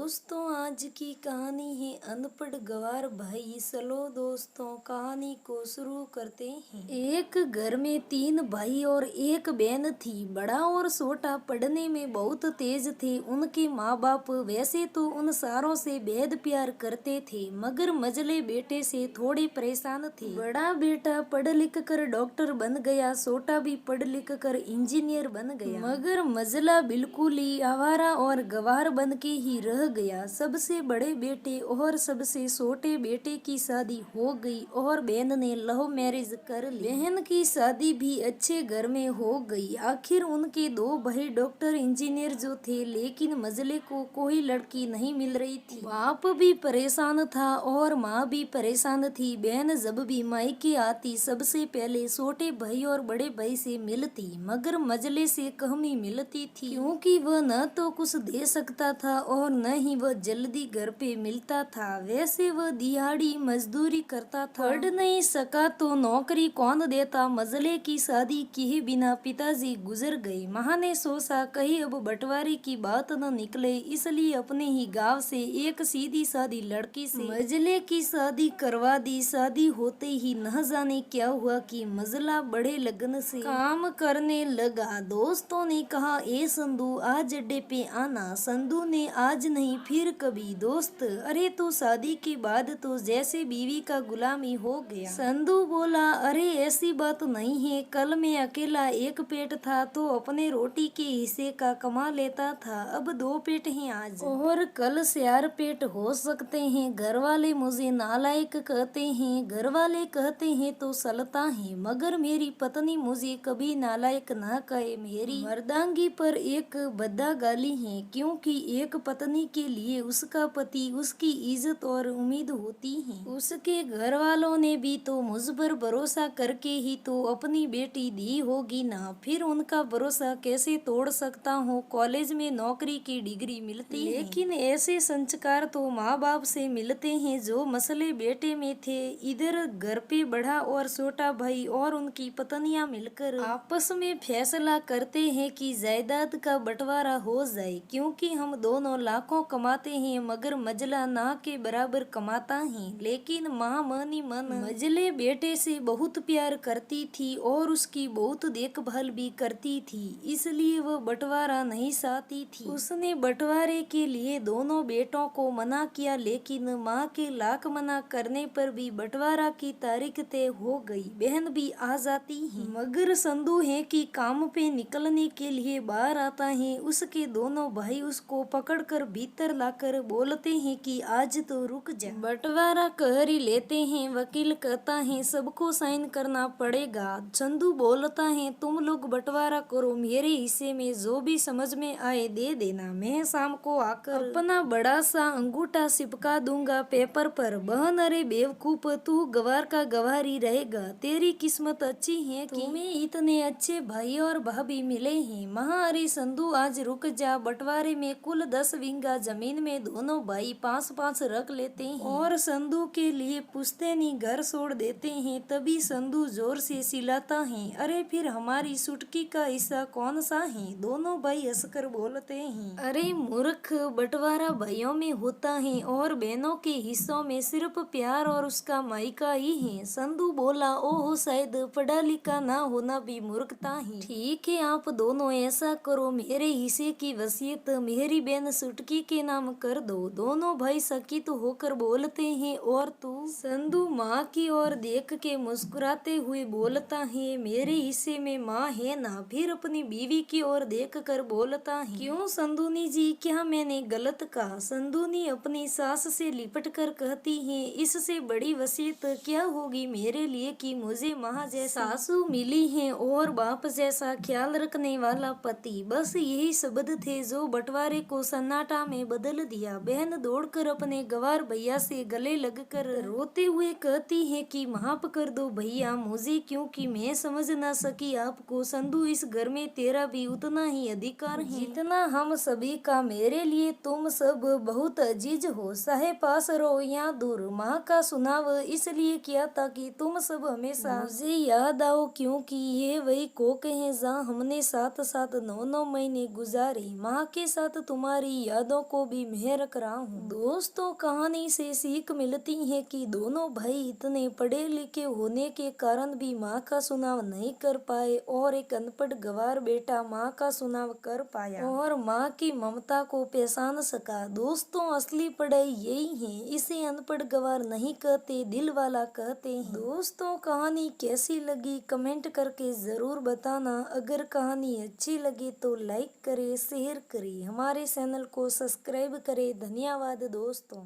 दोस्तों आज की कहानी है अनपढ़ गवार भाई। चलो दोस्तों कहानी को शुरू करते हैं। एक घर में तीन भाई और एक बहन थी। बड़ा और छोटा पढ़ने में बहुत तेज थे। उनके माँ बाप वैसे तो उन सारों से बेहद प्यार करते थे, मगर मजले बेटे से थोड़े परेशान थे। बड़ा बेटा पढ़ लिख कर डॉक्टर बन गया, छोटा भी पढ़ लिख कर इंजीनियर बन गया, मगर मजला बिल्कुल ही आवारा और गवार बन के ही रह गया। सबसे बड़े बेटे और सबसे छोटे बेटे की शादी हो गई और बहन ने लव मैरिज कर ली। बहन की शादी भी अच्छे घर में हो गई। आखिर उनके दो भाई डॉक्टर इंजीनियर जो थे, लेकिन मजले को कोई लड़की नहीं मिल रही थी। बाप भी परेशान था और माँ भी परेशान थी। बहन जब भी मायके आती सबसे पहले छोटे भाई और बड़े भाई से मिलती, मगर मजले से कम ही मिलती थी, क्योंकि वह न तो कुछ दे सकता था और न ही वह जल्दी घर पे मिलता था। वैसे वह दिहाड़ी मजदूरी करता था। पढ़ नहीं सका तो नौकरी कौन देता। मजले की शादी किए बिना पिताजी गुजर गए। माँ ने सोचा कहीं अब बंटवारे की बात न निकले, इसलिए अपने ही गांव से एक सीधी सादी लड़की से मजले की शादी करवा दी। शादी होते ही न जाने क्या हुआ कि मजला बड़े लगन से काम करने लगा। दोस्तों ने कहा, ए संधू आज अड्डे पे आना। संधू ने आज नहीं फिर कभी। दोस्त, अरे तो शादी के बाद तो जैसे बीवी का गुलामी हो गया। संधू बोला, अरे ऐसी बात नहीं है, कल मैं अकेला एक पेट था तो अपने रोटी के हिस्से का कमा लेता था, अब दो पेट हैं आज और कल 4 पेट हो सकते हैं। घर वाले मुझे नालायक कहते हैं, घर वाले कहते हैं तो सलता है, मगर मेरी पत्नी मुझे कभी नालायक ना कहे। मेरी मर्दांगी पर एक बद्दा गाली है, क्योंकि एक पत्नी के लिए उसका पति उसकी इज्जत और उम्मीद होती है। उसके घर वालों ने भी तो मुझ पर भरोसा करके ही तो अपनी बेटी दी होगी ना, फिर उनका भरोसा कैसे तोड़ सकता हूँ। कॉलेज में नौकरी की डिग्री मिलती है, लेकिन ऐसे संस्कार तो माँ बाप से मिलते हैं जो मसले बेटे में थे। इधर घर पे बड़ा और छोटा भाई और उनकी पत्नियां मिलकर आपस में फैसला करते हैं कि जायदाद का बंटवारा हो जाए, क्योंकि हम दोनों लाखों कमाते हैं मगर मजला ना के बराबर कमाता है। लेकिन माँ मनी मन मजले बेटे से बहुत प्यार करती थी और उसकी बहुत देखभाल भी करती थी, इसलिए वह बंटवारा नहीं चाहती थी। उसने बंटवारे के लिए दोनों बेटों को मना किया, लेकिन माँ के लाख मना करने पर भी बंटवारा की तारीख तय हो गई। बहन भी आ जाती है, मगर संधू है कि काम पे निकलने के लिए बाहर आता है। उसके दोनों भाई उसको पकड़कर भीतर लाकर बोलते हैं कि आज तो रुक जा, बंटवारा कर ही लेते हैं। वकील कहता है सबको साइन करना पड़ेगा। संधू बोलता है तुम लोग बंटवारा करो, मेरे हिस्से में जो भी समझ में आए दे देना, मैं शाम को आकर अपना बड़ा सा अंगूठा चिपका दूंगा पेपर पर। बहन, अरे बेवकूफ, तू गवार का गवार ही रहेगा। तेरी किस्मत अच्छी है कि तुम्हें इतने अच्छे भाई और भाभी मिले हैं। महा, अरे संधू आज रुक जा, बंटवारे में कुल 10 बीघा जमीन में दोनों भाई 5-5 रख लेते हैं और संधू के लिए पुश्तैनी घर छोड़ देते हैं। तभी संधू जोर से चिल्लाता है, अरे फिर हमारी सुटकी का हिस्सा कौन सा है। दोनों भाई हंसकर बोलते हैं, अरे मूर्ख, बंटवारा भाइयों में होता है और बहनों के हिस्सों में सिर्फ प्यार और उसका मायका ही है। संधू बोला, ओह शायद पढ़ा लिखा ना होना भी मूर्खता है। ठीक है, आप दोनों ऐसा करो, मेरे हिस्से की वसीयत मेरी बहन सुटकी के नाम कर दो। दोनों भाई चकित होकर बोलते हैं, और तू। संधू माँ की ओर देख के मुस्कुराते हुए बोलता है, मेरे हिस्से में माँ है ना। फिर अपनी बीवी की ओर देख कर बोलता है, क्यों संधूनी जी, क्या मैंने गलत कहा। संधूनी अपनी सास से लिपट कर कहती है, इससे बड़ी वसीयत क्या होगी मेरे लिए कि मुझे माँ जैसी सासू मिली है और बाप जैसा ख्याल रखने वाला पति। बस यही शब्द थे जो बंटवारे को सन्नाटा में बदल दिया। बहन दौड़कर अपने गवार भैया से गले लगकर रोते हुए कहती है कि माफ कर दो भैया मुझे, क्योंकि मैं समझ ना सकी आपको। संधू, इस घर में तेरा भी उतना ही अधिकार है जितना हम सभी का। मेरे लिए तुम सब बहुत अजीज हो, चाहे पास रहो या दूर। माँ का सुनाव इसलिए किया था कि तुम सब हमेशा मुझे याद आओ, क्योंकि ये वही कोक है जहाँ हमने साथ साथ 9-9 महीने गुजारे। माँ के साथ तुम्हारी यादों को भी मैं रख रहा हूँ। दोस्तों, कहानी से सीख मिलती है कि दोनों भाई इतने पढ़े लिखे होने के कारण भी माँ का चुनाव नहीं कर पाए और एक अनपढ़ गवार बेटा माँ का चुनाव कर पाया और माँ की ममता को पहचान सका। दोस्तों, असली पढ़ाई यही है, इसे अनपढ़ गवार नहीं कहते, दिल वाला कहते हैं। दोस्तों, कहानी कैसी लगी कमेंट करके जरूर बताना। अगर कहानी अच्छी लगे तो लाइक करें, शेयर करें, हमारे चैनल को सब्सक्राइब करें। धन्यवाद दोस्तों।